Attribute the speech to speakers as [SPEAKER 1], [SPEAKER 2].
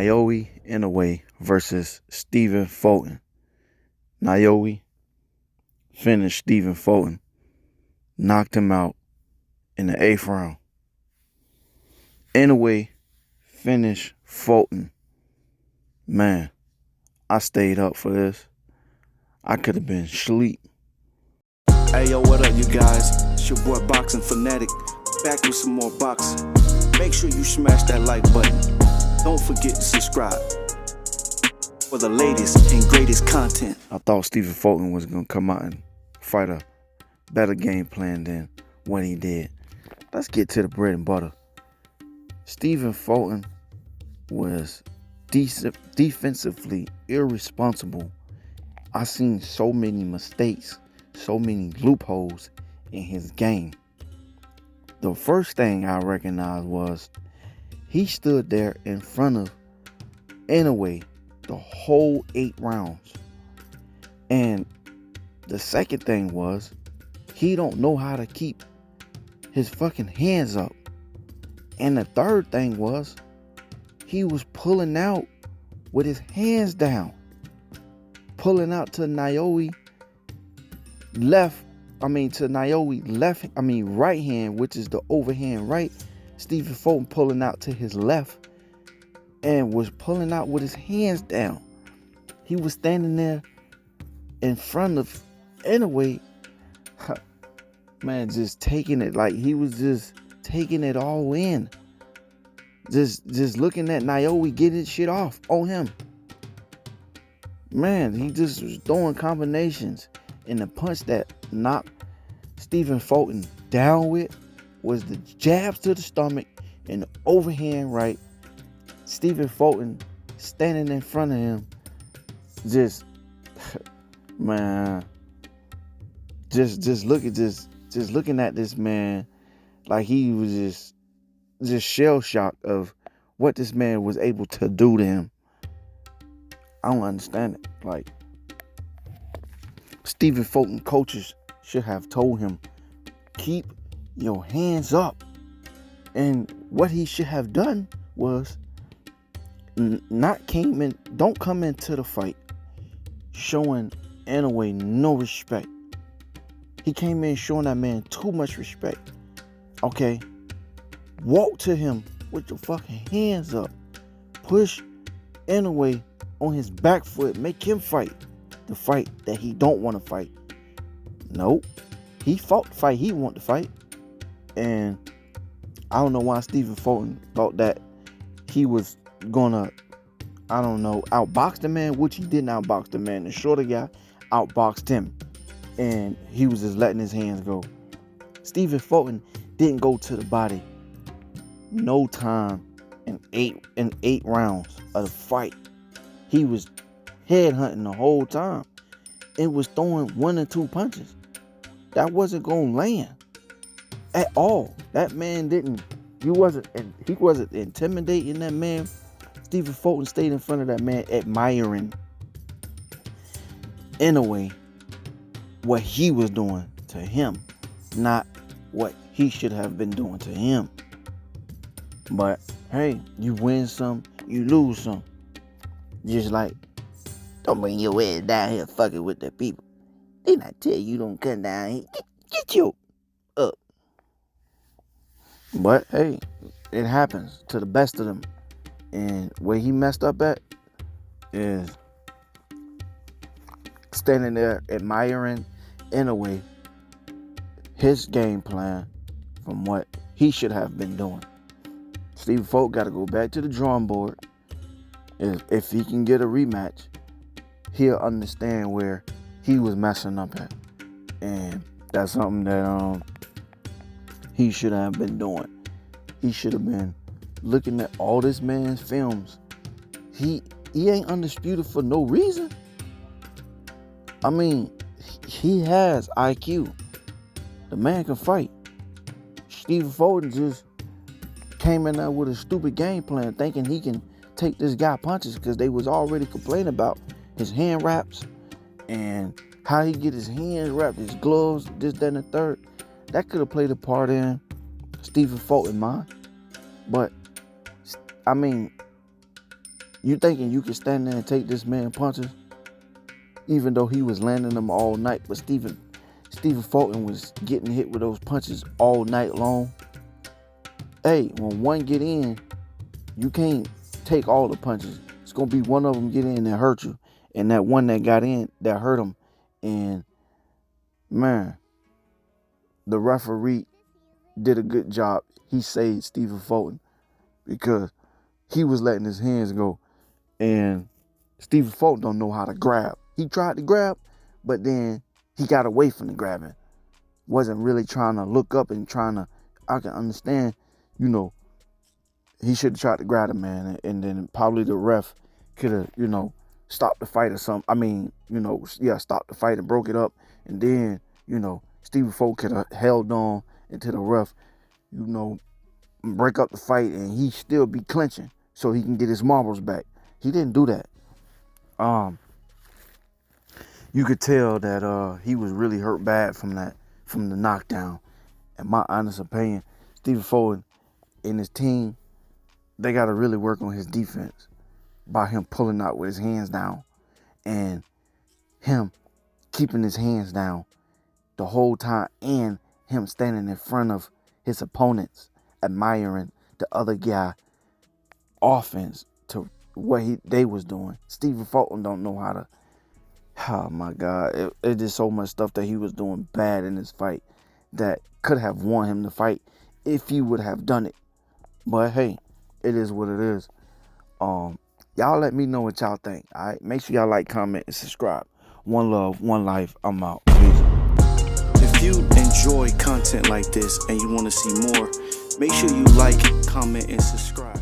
[SPEAKER 1] Naoya Inoue versus Stephen Fulton. Naoya finished Stephen Fulton, knocked him out in the 8th round. Inoue finished Fulton. Man, I stayed up for this. I could have been asleep.
[SPEAKER 2] Hey yo, what up you guys? It's your boy Boxing Fanatic, back with some more boxing. Make sure you smash that like button. Don't forget to subscribe for the latest and greatest content.
[SPEAKER 1] I thought Stephen Fulton was going to come out and fight a better game plan than what he did. Let's get to the bread and butter. Stephen Fulton was defensively irresponsible. I seen so many mistakes, so many loopholes in his game. The first thing I recognized was he stood there in front of Inoue the whole 8 rounds. And the second thing was he don't know how to keep his fucking hands up. And the third thing was he was pulling out with his hands down. Pulling out to Naoya right hand, which is the overhand right. Stephen Fulton pulling out to his left and was pulling out with his hands down. He was standing there in front of Inoue, man, just taking it, like he was just taking it all in. Just looking at Naoya getting shit off on him. Man, he just was throwing combinations. And the punch that knocked Stephen Fulton down with was the jabs to the stomach and the overhand right. Stephen Fulton standing in front of him, just man, just looking at this man like he was just shell shocked of what this man was able to do to him. I don't understand it. Like, Stephen Fulton coaches should have told him, keep your hands up. And what he should have done was don't come into the fight showing Inoue no respect. He came in showing that man too much respect. Okay, walk to him with your fucking hands up. Push Inoue on his back foot. Make him fight the fight that he don't want to fight. Nope. He fought the fight he wanted to fight. And I don't know why Stephen Fulton thought that he was gonna, outbox the man, which he didn't outbox the man. The shorter guy outboxed him. And he was just letting his hands go. Stephen Fulton didn't go to the body no time in eight rounds of the fight. He was headhunting the whole time. It was throwing 1 or 2 punches. That wasn't gonna land at all. That man he wasn't intimidating that man. Stephen Fulton stayed in front of that man admiring, in a way, what he was doing to him, not what he should have been doing to him. But hey, you win some, you lose some. Just like, don't bring your ass down here fucking with the people. They not tell you don't come down here. Get you up. But hey, it happens to the best of them. And where he messed up at is standing there admiring, in a way, his game plan from what he should have been doing. Stephen Fulton got to go back to the drawing board. If he can get a rematch, he'll understand where he was messing up at. And that's something that he should have been doing. He should have been looking at all this man's films. He ain't undisputed for no reason. I mean, he has IQ. The man can fight. Stephen Fulton just came in there with a stupid game plan, thinking he can take this guy punches, because they was already complaining about his hand wraps and how he get his hands wrapped, his gloves, this, that, and the third. That could have played a part in Stephen Fulton's mind. But I mean, You thinking you can stand there and take this man punches? Even though he was landing them all night, but Stephen Fulton was getting hit with those punches all night long. Hey, when one get in, you can't take all the punches. It's gonna be one of them get in that hurt you, and that one that got in that hurt him. And man, the referee did a good job. He saved Stephen Fulton because he was letting his hands go, and Stephen Fulton don't know how to grab. He tried to grab, but then he got away from the grabbing. Wasn't really trying to look up and trying to. I can understand, he should have tried to grab the man, and then probably the ref could have, stopped the fight or something. I mean, stopped the fight and broke it up, and then, Stephen Fulton could have held on until the ref, break up the fight, and he still be clinching so he can get his marbles back. He didn't do that. You could tell that he was really hurt bad from the knockdown. In my honest opinion, Stephen Fulton and his team, they got to really work on his defense by him pulling out with his hands down and him keeping his hands down the whole time, and him standing in front of his opponents admiring the other guy offense to what they was doing. Stephen Fulton don't know how to. Oh my God, it is so much stuff that he was doing bad in this fight that could have won him the fight if he would have done it. But hey, it is what it is. Y'all let me know what y'all think. All right, make sure y'all like, comment, and subscribe. One love, one life. I'm out. Peace.
[SPEAKER 2] If you enjoy content like this and you want to see more, make sure you like, comment, and subscribe.